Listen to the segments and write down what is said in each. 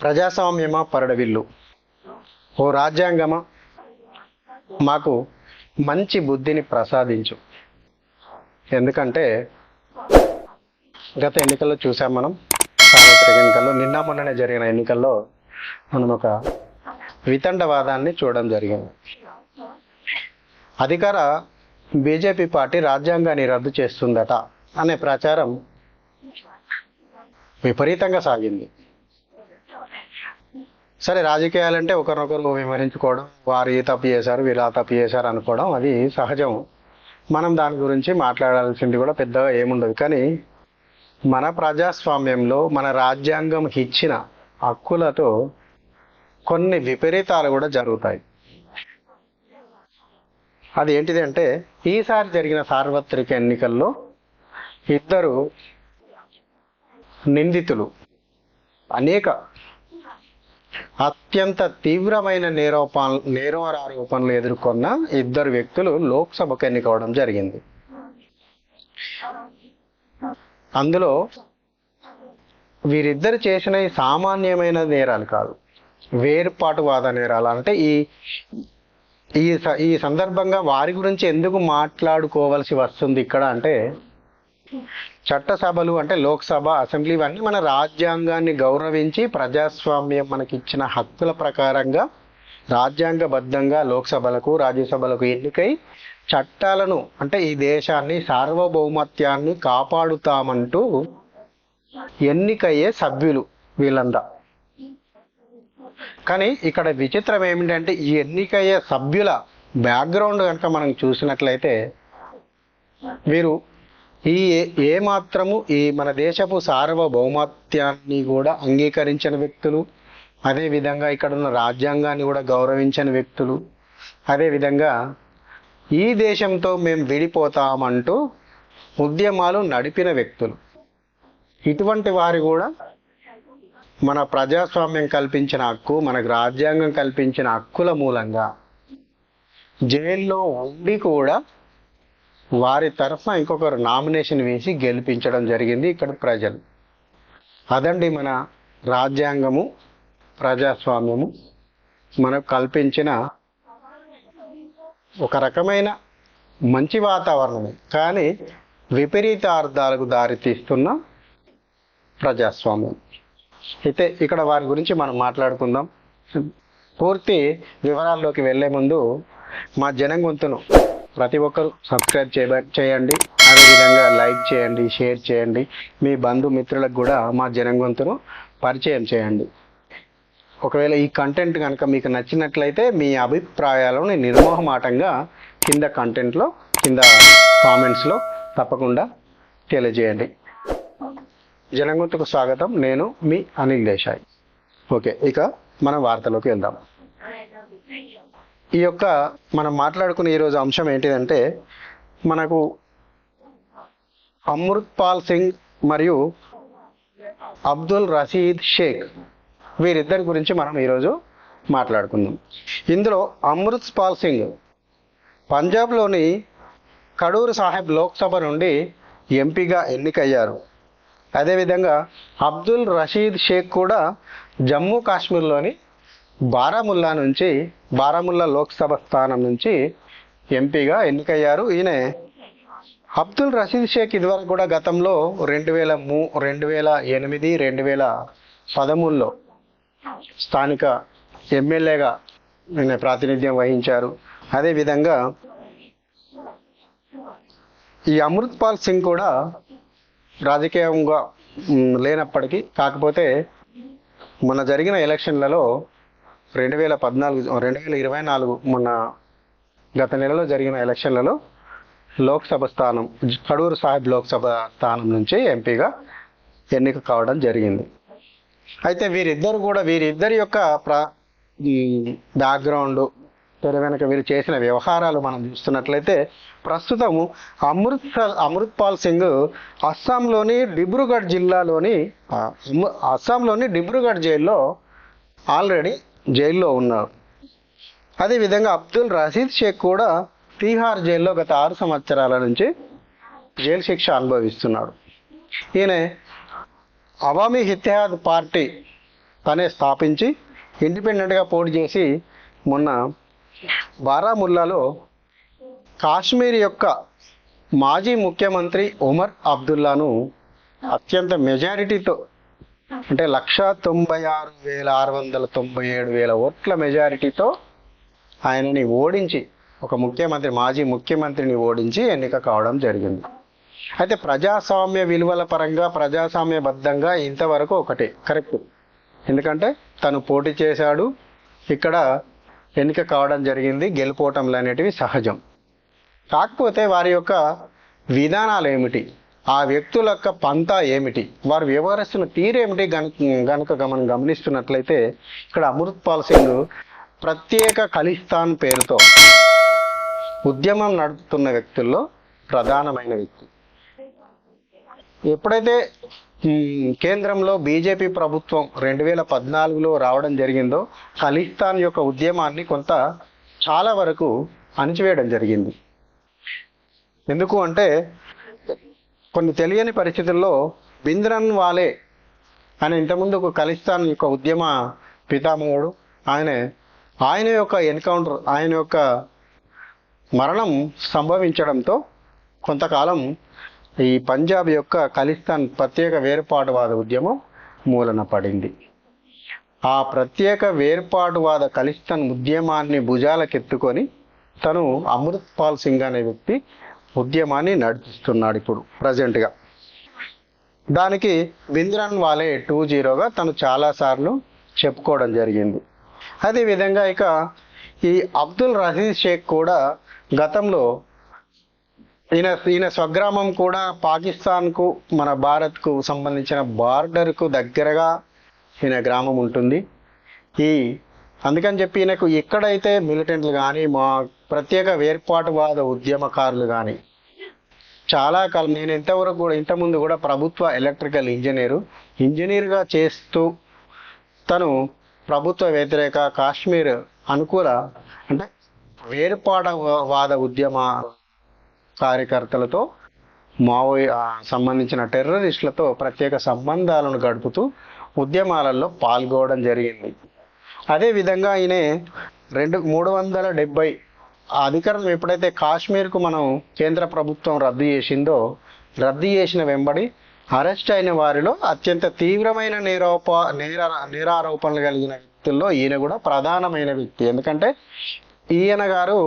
ప్రజాస్వామ్యమా పరడవిల్లు, ఓ రాజ్యాంగమా మాకు మంచి బుద్ధిని ప్రసాదించు. ఎందుకంటే గత ఎన్నికల్లో చూసాం మనం, సార్వత్రిక ఎన్నికల్లో, నిన్న మొన్ననే జరిగిన ఎన్నికల్లో మనం ఒక వితండవాదాన్ని చూడడం జరిగింది. అధికార బీజేపీ పార్టీ రాజ్యాంగాన్ని రద్దు చేస్తుందట అనే ప్రచారం విపరీతంగా సాగింది. సరే, రాజకీయాలంటే ఒకరినొకరు విమర్శించుకోవడం, వారు ఈ తప్పు చేశారు వీరు ఆ తప్పు చేశారు అనుకోవడం అది సహజం. మనం దాని గురించి మాట్లాడాల్సింది కూడా పెద్దగా ఏముండదు. కానీ మన ప్రజాస్వామ్యంలో మన రాజ్యాంగం ఇచ్చిన హక్కులతో కొన్ని విపరీతాలు కూడా జరుగుతాయి. అది ఏంటిది అంటే, ఈసారి జరిగిన సార్వత్రిక ఎన్నికల్లో ఇద్దరు నిందితులు అనేక అత్యంత తీవ్రమైన నేరారోపణలు ఎదుర్కొన్న ఇద్దరు వ్యక్తులు లోక్సభకు ఎన్నికవడం జరిగింది. అందులో వీరిద్దరు చేసిన సామాన్యమైన నేరాలు కాదు, వేర్పాటువాద నేరాలు. అంటే ఈ సందర్భంగా వారి గురించి ఎందుకు మాట్లాడుకోవాల్సి వస్తుంది ఇక్కడ అంటే, చట్టసభలు అంటే లోక్సభ, అసెంబ్లీ ఇవన్నీ మన రాజ్యాంగాన్ని గౌరవించి ప్రజాస్వామ్యం మనకిచ్చిన హక్కుల ప్రకారంగా రాజ్యాంగబద్ధంగా లోక్సభలకు రాజ్యసభలకు ఎన్నికై చట్టాలను అంటే ఈ దేశాన్ని సార్వభౌమత్యాన్ని కాపాడుతామంటూ ఎన్నికయ్యే సభ్యులు వీళ్ళంతా. కానీ ఇక్కడ విచిత్రం ఏమిటంటే, ఈ ఎన్నికయ్యే సభ్యుల బ్యాక్గ్రౌండ్ కనుక మనం చూసినట్లయితే వీరు ఏమాత్రము ఈ మన దేశపు సార్వభౌమత్యాన్ని కూడా అంగీకరించిన వ్యక్తులు, అదేవిధంగా ఇక్కడ ఉన్న రాజ్యాంగాన్ని కూడా గౌరవించని వ్యక్తులు, అదేవిధంగా ఈ దేశంతో మేము విడిపోతామంటూ ఉద్యమాలు నడిపిన వ్యక్తులు. ఇటువంటి వారు కూడా మన ప్రజాస్వామ్యం కల్పించిన హక్కు, మనకు రాజ్యాంగం కల్పించిన హక్కుల మూలంగా జైల్లో ఉండి కూడా వారి తరఫున ఇంకొకరు నామినేషన్ వేసి గెలిపించడం జరిగింది ఇక్కడ ప్రజలు. అదండి మన రాజ్యాంగము, ప్రజాస్వామ్యము మనకు కల్పించిన ఒక రకమైన మంచి వాతావరణమే, కానీ విపరీతార్థాలకు దారితీస్తున్న ప్రజాస్వామ్యం. అయితే ఇక్కడ వారి గురించి మనం మాట్లాడుకుందాం. పూర్తి వివరాల్లోకి వెళ్ళే ముందు మా జనం గొంతును ప్రతి ఒక్కరూ సబ్స్క్రైబ్ చేయండి, అదేవిధంగా లైక్ చేయండి, షేర్ చేయండి, మీ బంధుమిత్రులకు కూడా మా జనం గొంతును పరిచయం చేయండి. ఒకవేళ ఈ కంటెంట్ కనుక మీకు నచ్చినట్లయితే మీ అభిప్రాయాలను నిర్మోహమాటంగా కింద కామెంట్స్లో తప్పకుండా తెలియజేయండి. జనం గొంతుకు స్వాగతం. నేను మీ అనిల్ దేశాయ్. ఓకే, ఇక మన వార్తలోకి వెళ్దాం. ఈ యొక్క మనం మాట్లాడుకునే ఈరోజు అంశం ఏంటిదంటే, మనకు అమృత్పాల్ సింగ్ మరియు అబ్దుల్ రషీద్ షేక్ వీరిద్దరి గురించి మనం ఈరోజు మాట్లాడుకుందాం. ఇందులో అమృత్పాల్ సింగ్ పంజాబ్లోని ఖడూర్ సాహెబ్ లోక్సభ నుండి ఎంపీగా ఎన్నికయ్యారు. అదేవిధంగా అబ్దుల్ రషీద్ షేక్ కూడా జమ్మూ కాశ్మీర్లోని బారాముల్లా లోక్సభ స్థానం నుంచి ఎంపీగా ఎన్నికయ్యారు. ఈయన అబ్దుల్ రషీద్ షేక్ ఇదివరకు కూడా గతంలో 2008, 2013లో స్థానిక ఎమ్మెల్యేగా ఈయన ప్రాతినిధ్యం వహించారు. అదేవిధంగా ఈ అమృత్పాల్ సింగ్ కూడా రాజకీయంగా లేనప్పటికీ, కాకపోతే మొన్న జరిగిన ఎలక్షన్లలో 2024 మొన్న గత నెలలో జరిగిన ఎలక్షన్లలో లోక్సభ స్థానం ఖడూర్ సాహెబ్ లోక్సభ స్థానం నుంచి ఎంపీగా ఎన్నిక కావడం జరిగింది. అయితే వీరిద్దరి యొక్క బ్యాక్గ్రౌండ్, తెర వెనక వీరు చేసిన వ్యవహారాలు మనం చూస్తున్నట్లయితే, ప్రస్తుతము అమృత్పాల్ సింగ్ అస్సాంలోని డిబ్రూగఢ్ జైల్లో ఆల్రెడీ జైల్లో ఉన్నారు. అదేవిధంగా అబ్దుల్ రషీద్ షేక్ కూడా తీహార్ జైల్లో గత 6 సంవత్సరాల నుంచి జైలు శిక్ష అనుభవిస్తున్నాడు. ఈయన అవామీ ఇత్తెహాద్ పార్టీ తనే స్థాపించి ఇండిపెండెంట్గా పోటీ చేసి మొన్న బారాముల్లాలో కాశ్మీర్ యొక్క మాజీ ముఖ్యమంత్రి ఒమర్ అబ్దుల్లాను అత్యంత మెజారిటీతో, అంటే 196,697 ఓట్ల మెజారిటీతో ఆయనని ఓడించి, ఒక మాజీ ముఖ్యమంత్రిని ఓడించి ఎన్నిక కావడం జరిగింది. అయితే ప్రజాస్వామ్య విలువల పరంగా ప్రజాస్వామ్యబద్ధంగా ఇంతవరకు ఒకటే కరెక్ట్. ఎందుకంటే తను పోటీ చేశాడు, ఇక్కడ ఎన్నిక కావడం జరిగింది, గెలుపోవటంలు అనేటివి సహజం. కాకపోతే వారి యొక్క విధానాలు ఏమిటి, ఆ వ్యక్తుల యొక్క పంతా ఏమిటి, వారు వ్యవహరిస్తున్న తీరేమిటి గనుక మనం గమనిస్తున్నట్లయితే ఇక్కడ అమృత్పాల్ సింగ్ ప్రత్యేక ఖలిస్తాన్ పేరుతో ఉద్యమం నడుపుతున్న వ్యక్తుల్లో ప్రధానమైన వ్యక్తి. ఎప్పుడైతే కేంద్రంలో బీజేపీ ప్రభుత్వం 2014లో రావడం జరిగిందో ఖలిస్తాన్ యొక్క ఉద్యమాన్ని చాలా వరకు అణిచివేయడం జరిగింది. ఎందుకు అంటే కొన్ని తెలియని పరిస్థితుల్లో భింద్రన్ వాలే ఆయన ఇంతకుముందు ఒక ఖలిస్తాన్ యొక్క ఉద్యమ పితామహుడు, ఆయన యొక్క ఎన్కౌంటర్, ఆయన యొక్క మరణం సంభవించడంతో కొంతకాలం ఈ పంజాబ్ యొక్క ఖలిస్తాన్ ప్రత్యేక వేర్పాటువాద ఉద్యమం మూలన పడింది. ఆ ప్రత్యేక వేర్పాటువాద ఖలిస్తాన్ ఉద్యమాన్ని భుజాలకెత్తుకొని తను అమృత్పాల్ సింగ్ అనే వ్యక్తి ఉద్యమాన్ని నడిపిస్తున్నాడు ఇప్పుడు ప్రజెంట్గా. దానికి భింద్రన్ వాలే 2.0గా తను చాలాసార్లు చెప్పుకోవడం జరిగింది. అదేవిధంగా ఇక ఈ అబ్దుల్ రషీద్ షేక్ కూడా గతంలో ఈయన స్వగ్రామం కూడా పాకిస్తాన్కు మన భారత్కు సంబంధించిన బార్డర్కు దగ్గరగా ఈయన గ్రామం ఉంటుంది. అందుకని చెప్పి ఈయనకు ఎక్కడైతే మిలిటెంట్లు కానీ మా ప్రత్యేక వేర్పాటువాద ఉద్యమకారులు కానీ చాలా కాలం, నేను ఇంతకుముందు కూడా ప్రభుత్వ ఎలక్ట్రికల్ ఇంజనీర్గా చేస్తూ తను ప్రభుత్వ వ్యతిరేక కాశ్మీర్ అనుకూల, అంటే వేర్పాటువాద ఉద్యమ కార్యకర్తలతో సంబంధించిన టెర్రరిస్టులతో ప్రత్యేక సంబంధాలను గడుపుతూ ఉద్యమాలలో పాల్గొనడం జరిగింది. అదేవిధంగా ఈయన 370 అధికారులు ఎప్పుడైతే కాశ్మీర్కు మనం కేంద్ర ప్రభుత్వం రద్దు చేసిన వెంబడి అరెస్ట్ అయిన వారిలో అత్యంత తీవ్రమైన నేరారోపణలు కలిగిన వ్యక్తుల్లో ఈయన కూడా ప్రధానమైన వ్యక్తి. ఎందుకంటే ఈయన గారు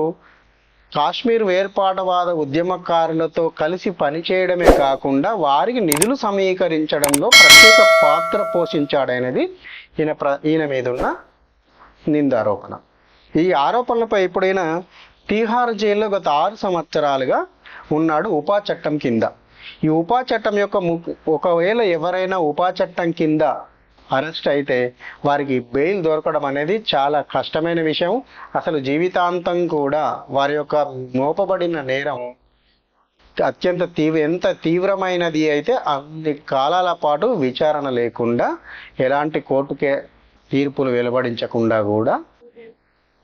కాశ్మీర్ వేర్పాటువాద ఉద్యమకారులతో కలిసి పనిచేయడమే కాకుండా వారికి నిధులు సమీకరించడంలో ప్రత్యేక పాత్ర పోషించాడనేది ఈయన మీద ఉన్న నిందారోపణ. ఈ ఆరోపణలపై ఇప్పుడైనా తీహార్ జైల్లో గత 6 సంవత్సరాలుగా ఉన్నాడు ఉపా చట్టం కింద. ఈ ఉపా చట్టం యొక్క ఒకవేళ ఎవరైనా ఉపా చట్టం కింద అరెస్ట్ అయితే వారికి బెయిల్ దొరకడం అనేది చాలా కష్టమైన విషయం. అసలు జీవితాంతం కూడా వారి యొక్క మోపబడిన నేరం అత్యంత ఎంత తీవ్రమైనది అయితే అన్ని కాలాల పాటు విచారణ లేకుండా, ఎలాంటి కోర్టుకే తీర్పులు వెలువడించకుండా కూడా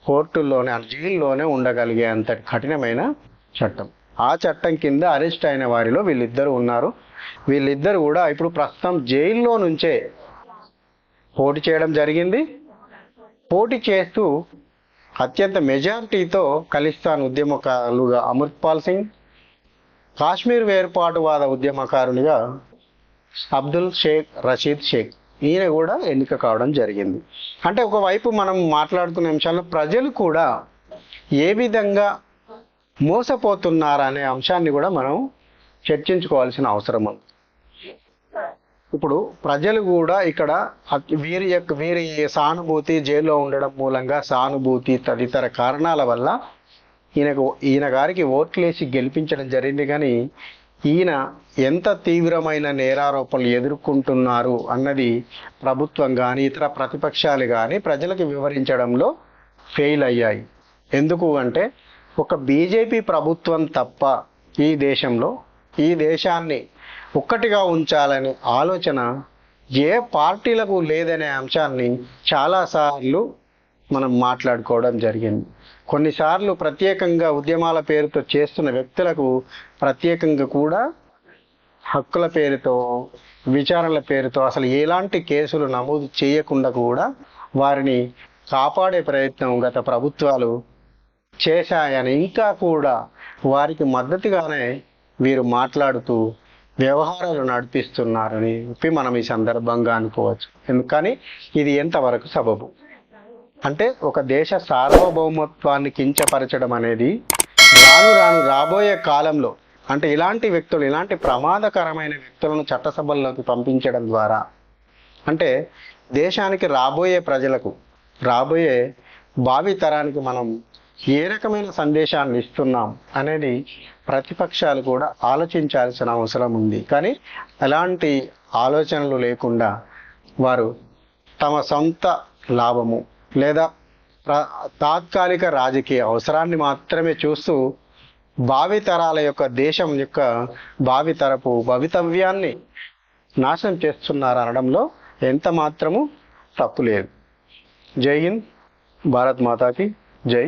కోర్టుల్లోనే జైల్లోనే ఉండగలిగే అంత కఠినమైన చట్టం. ఆ చట్టం కింద అరెస్ట్ అయిన వారిలో వీళ్ళిద్దరు ఉన్నారు. వీళ్ళిద్దరు కూడా ఇప్పుడు ప్రస్తుతం జైల్లో నుంచే పోటీ చేయడం జరిగింది. పోటీ చేస్తూ అత్యంత మెజారిటీతో ఖలిస్తాన్ ఉద్యమకారులుగా అమృత్పాల్ సింగ్, కాశ్మీర్ వేర్పాటువాద ఉద్యమకారునిగా అబ్దుల్ రషీద్ షేక్ ఈయన కూడా ఎన్నిక కావడం జరిగింది. అంటే ఒకవైపు మనం మాట్లాడుకునే అంశాల్లో ప్రజలు కూడా ఏ విధంగా మోసపోతున్నారనే అంశాన్ని కూడా మనం చర్చించుకోవాల్సిన అవసరం ఉంది. ఇప్పుడు ప్రజలు కూడా ఇక్కడ వీరి సానుభూతి, జైల్లో ఉండడం మూలంగా సానుభూతి తదితర కారణాల వల్ల ఈయన గారికి ఓట్లేసి గెలిపించడం జరిగింది. కానీ ఈయన ఎంత తీవ్రమైన నేరారోపణలు ఎదుర్కొంటున్నారు అన్నది ప్రభుత్వం కానీ ఇతర ప్రతిపక్షాలు కానీ ప్రజలకు వివరించడంలో ఫెయిల్ అయ్యాయి. ఎందుకు అంటే ఒక బీజేపీ ప్రభుత్వం తప్ప ఈ దేశాన్ని ఒక్కటిగా ఉంచాలనే ఆలోచన ఏ పార్టీలకు లేదనే అంశాన్ని చాలాసార్లు మనం మాట్లాడుకోవడం జరిగింది. కొన్నిసార్లు ప్రత్యేకంగా ఉద్యమాల పేరుతో చేస్తున్న వ్యక్తులకు ప్రత్యేకంగా కూడా హక్కుల పేరుతో, విచారణల పేరుతో అసలు ఎలాంటి కేసులు నమోదు చేయకుండా కూడా వారిని కాపాడే ప్రయత్నం గత ప్రభుత్వాలు చేశాయని, ఇంకా కూడా వారికి మద్దతుగానే వీరు మాట్లాడుతూ వ్యవహారాలు నడిపిస్తున్నారని చెప్పి మనం ఈ సందర్భంగా అనుకోవచ్చు. ఎందుకని ఇది ఎంతవరకు సబబు అంటే, ఒక దేశ సార్వభౌమత్వాన్ని కించపరచడం అనేది రాను రాను రాబోయే కాలంలో అంటే ఇలాంటి వ్యక్తులు, ఇలాంటి ప్రమాదకరమైన వ్యక్తులను చట్టసభల్లోకి పంపించడం ద్వారా అంటే దేశానికి రాబోయే ప్రజలకు, రాబోయే భావి తరానికి మనం ఏ రకమైన సందేశాన్ని ఇస్తున్నాం అనేది ప్రతిపక్షాలు కూడా ఆలోచించాల్సిన అవసరం ఉంది. కానీ ఎలాంటి ఆలోచనలు లేకుండా వారు తమ సొంత లాభము లేదా తాత్కాలిక రాజకీయ అవసరాన్ని మాత్రమే చూస్తూ భావితరాల యొక్క, దేశం యొక్క భావితరపు భవితవ్యాన్ని నాశనం చేస్తున్నారు అనడంలో ఎంత మాత్రము తప్పు లేదు. జై హింద్, భారత్ మాతాకి జై.